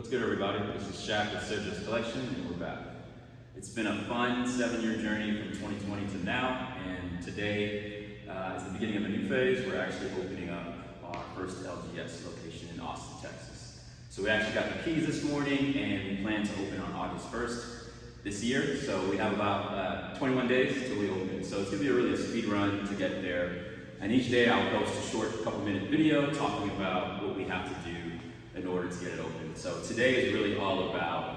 What's good, everybody? This is Shaq with Sergio's Collection, and we're back. It's been a fun 7-year journey from 2020 to now, and today is the beginning of a new phase. We're actually opening up our first LGS location in Austin, Texas. So we actually got the keys this morning, and we plan to open on August 1st this year. So we have about 21 days till we open. So it's gonna be really a speed run to get there. And each day I'll post a short couple-minute video talking about what we have to do in order to get it open. So today is really all about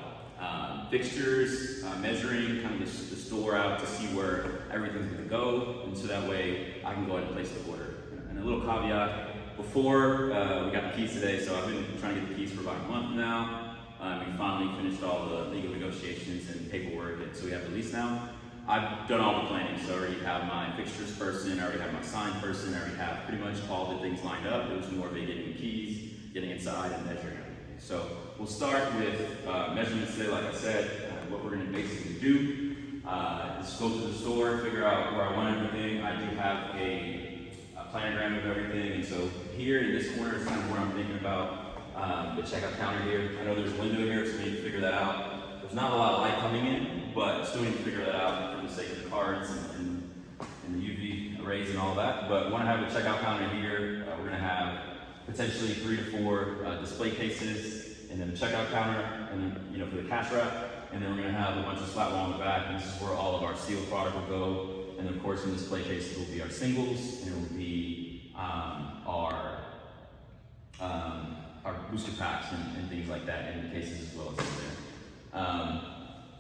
fixtures, measuring kind of the store out to see where everything's gonna go, and so that way I can go ahead and place the order. And a little caveat, before we got the keys today, so I've been trying to get the keys for about a month now. We finally finished all the legal negotiations and paperwork, and so we have the lease now. I've done all the planning, so I already have my fixtures person, I already have my sign person, I already have pretty much all the things lined up. It was more of getting the keys, getting inside, and measuring everything. So we'll start with measurements today, like I said, what we're gonna basically do. Just go to the store, figure out where I want everything. I do have a planogram of everything, and so here in this corner is kind of where I'm thinking about the checkout counter here. I know there's a window here, so we need to figure that out. There's not a lot of light coming in, but still need to figure that out for the sake of the cards and the UV arrays and all that. But we want to have a checkout counter here. We're going to have potentially 3 to 4 display cases, and then a checkout counter, and then, for the cash wrap. And then we're going to have a bunch of slat wall in the back, and this is where all of our sealed product will go. And then of course in display cases will be our singles, and it will be our booster packs and things like that in the cases as well as in there.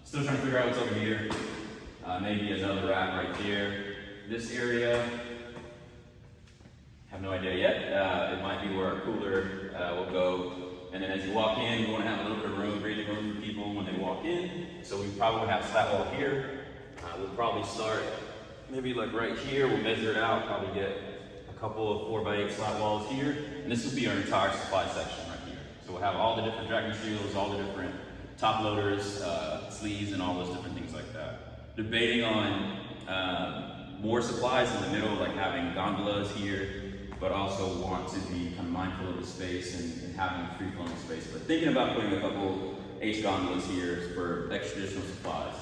Still trying to figure out what's over here. Maybe another rack right there. This area, have no idea yet. It might be where our cooler will go. And then as you walk in, you want to have a little bit of room, breathing room for people when they walk in. So we probably have slat wall here. We'll probably start maybe like right here. We'll measure it out, probably get a couple of 4x8 slat walls here. And this will be our entire supply section right here. So we'll have all the different dragon shields, all the different top loaders, sleeves, and all those different things like that. Debating on more supplies in the middle, like having gondolas here, but also want to be kind of mindful of the space and having a free-flowing space. But thinking about putting a couple H gondolas here for extra additional supplies.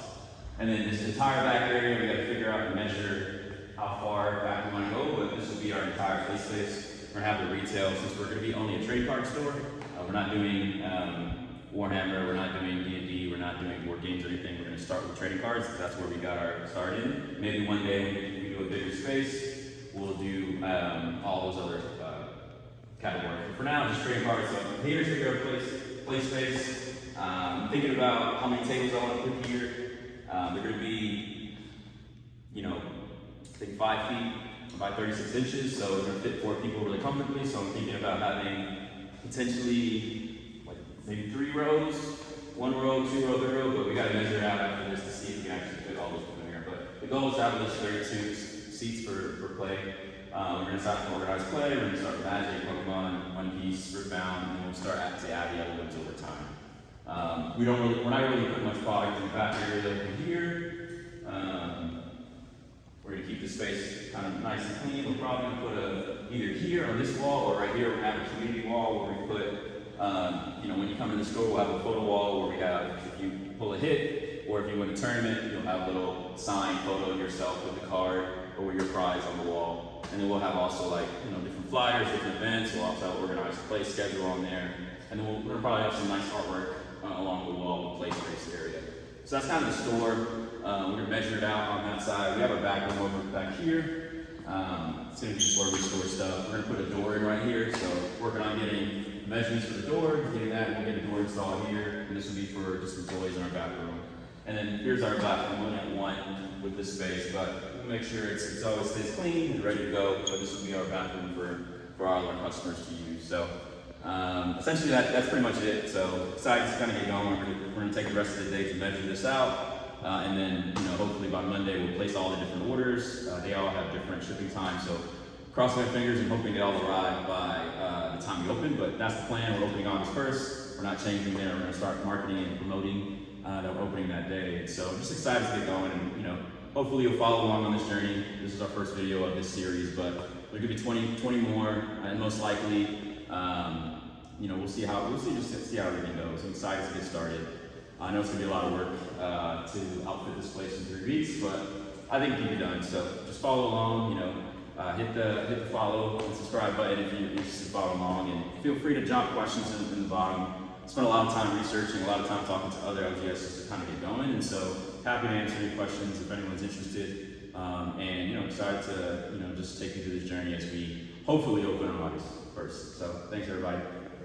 And then this entire back area, we got to figure out and measure how far back we want to go, but this will be our entire play space. We're gonna have the retail, since we're gonna be only a trade card store. We're not doing Warhammer, we're not doing D&D, we're not doing board games or anything. We're gonna start with trading cards, because that's where we got our start in. Maybe one day when we do a bigger space, we'll do all those other categories. But for now, just trading cards. So here's your play space. Thinking about how many tables I want to put here. They're going to be, I think 5 feet by 36 inches, so it's going to fit 4 people really comfortably. So I'm thinking about having potentially like maybe 3 rows, 1 row, 2 row, 3 row, but we got to measure it out after this to see if we can actually fit all those people in here. But the goal is to have at least 32 seats for play. We're going to start with organized play, we're going to start with Magic, Pokemon, One Piece, Earthbound, and then we'll start to add the other ones over time. We're not really putting much product in the back area over here. We're going to keep the space kind of nice and clean. We're probably going to put either here on this wall or right here. We're going to have a community wall where we put, when you come in the store, we'll have a photo wall where we have, if you pull a hit, or if you win a tournament, you'll have a little signed photo of yourself with the card or with your prize on the wall. And then we'll have also different flyers, different events. We'll also have organized play schedule on there. And then we're gonna probably have some nice artwork along the wall with play space area. So that's kind of the store. We're gonna measure it out on that side. We have our back room over back here. It's gonna be just where we store stuff. We're gonna put a door in right here. So working on getting measurements for the door, getting that, and we'll get a door installed here. And this will be for just employees in our back room. And then here's our platform, one at one with this space, but we'll make sure it always stays clean and ready to go. So this will be our bathroom for all our customers to use. So essentially that's pretty much it. So excited to kind of get going. We're gonna take the rest of the day to measure this out. And then hopefully by Monday we'll place all the different orders. They all have different shipping times. So crossing our fingers and hoping they all arrive by the time we open, but that's the plan. We're opening August 1st. We're not changing there. We're gonna start marketing and promoting that we're opening that day. So I'm just excited to get going, and hopefully you'll follow along on this journey. This is our first video of this series, but there could be 20 more, and most likely we'll see how everything goes. I'm excited to get started. I know it's gonna be a lot of work to outfit this place in 3 weeks, but I think it can be done. So just follow along. Hit the follow and subscribe button if you're interested in following along, and feel free to drop questions in the bottom. I spent a lot of time researching, a lot of time talking to other LGSs to kind of get going, and so happy to answer any questions if anyone's interested. And excited to just take you through this journey as we hopefully open on August 1st. So thanks everybody.